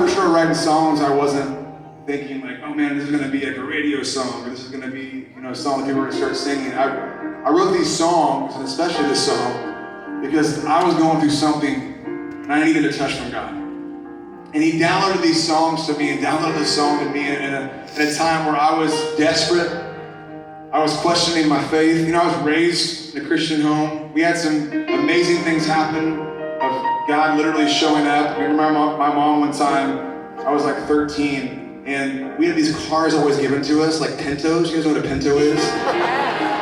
first started writing songs, I wasn't thinking like, oh man, this is gonna be like a radio song, or this is gonna be, a song that people are gonna start singing. I wrote these songs, and especially this song, because I was going through something and I needed a touch from God. And he downloaded these songs to me and downloaded this song to me in a time where I was desperate. I was questioning my faith. I was raised in a Christian home. We had some amazing things happen of God literally showing up. I remember my mom one time, I was like 13, and we had these cars always given to us, like Pintos. You guys know what a Pinto is?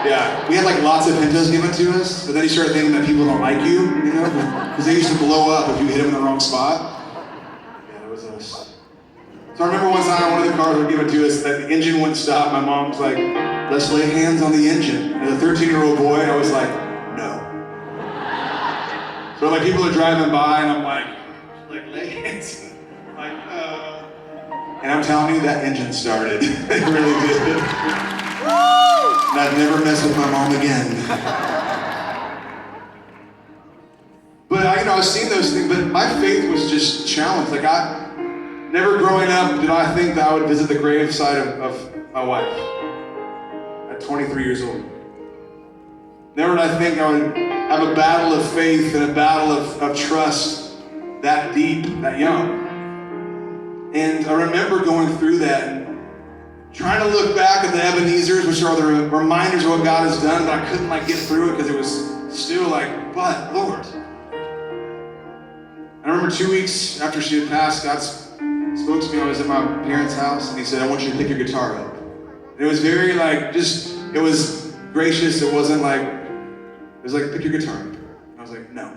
Yeah, we had like lots of Pintos given to us, but then you started thinking that people don't like you, because they used to blow up if you hit them in the wrong spot. So I remember one time one of the cars were given to us that the engine wouldn't stop. My mom was like, let's lay hands on the engine. As a 13-year-old boy, I was like, no. So like people are driving by and I'm like lay hands. Like, And I'm telling you, that engine started. It really did. And I'd never mess with my mom again. But I was seeing those things, but my faith was just challenged. Like never growing up did I think that I would visit the graveside of my wife at 23 years old. Never did I think I would have a battle of faith and a battle of trust that deep, that young. And I remember going through that and trying to look back at the Ebenezers, which are the reminders of what God has done, but I couldn't get through it because it was still but Lord. I remember 2 weeks after she had passed, God spoke to me. I was at my parents' house, and he said, I want you to pick your guitar up. And it was very it was gracious. It wasn't it was pick your guitar up. And I was like, no.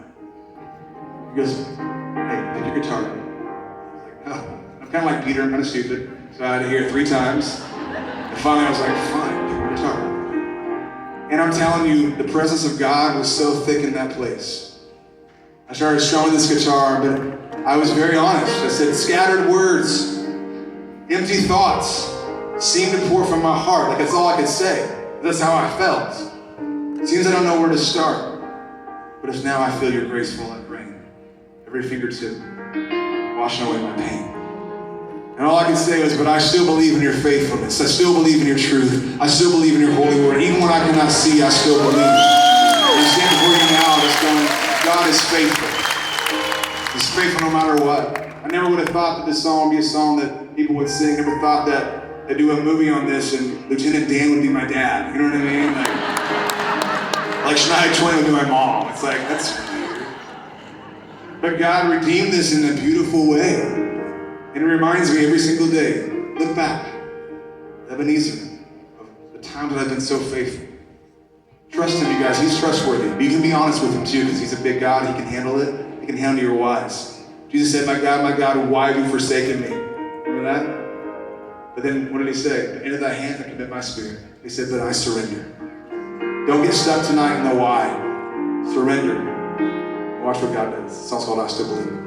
He goes, hey, pick your guitar up. I was like, no. I'm kind of like Peter, I'm kind of stupid. So I had to hear it 3 times. And finally I was like, fine, pick your guitar up. And I'm telling you, the presence of God was so thick in that place. I started strumming this guitar, but I was very honest. I said, scattered words, empty thoughts seemed to pour from my heart. That's all I could say. That's how I felt. It seems I don't know where to start, but it's now I feel your graceful like rain. Every fingertip washing away my pain. And all I could say was, but I still believe in your faithfulness. I still believe in your truth. I still believe in your holy word. Even when I cannot see, I still believe. I stand before you now just going, God is faithful. He's faithful no matter what. I never would have thought that this song would be a song that people would sing. Never thought that they'd do a movie on this and Lieutenant Dan would be my dad. You know what I mean? Like Shania Twain would be my mom. It's that's... But God redeemed this in a beautiful way. And it reminds me every single day, look back, Ebenezer, of the times that I've been so faithful. Trust him, you guys. He's trustworthy. But you can be honest with him too, because he's a big God. He can handle it. He can handle your whys. Jesus said, my God, why have you forsaken me? Remember that? But then what did he say? Into thy hands I commit my spirit. He said, but I surrender. Don't get stuck tonight in the why. Surrender. Watch what God does. It's also called I Still Believe.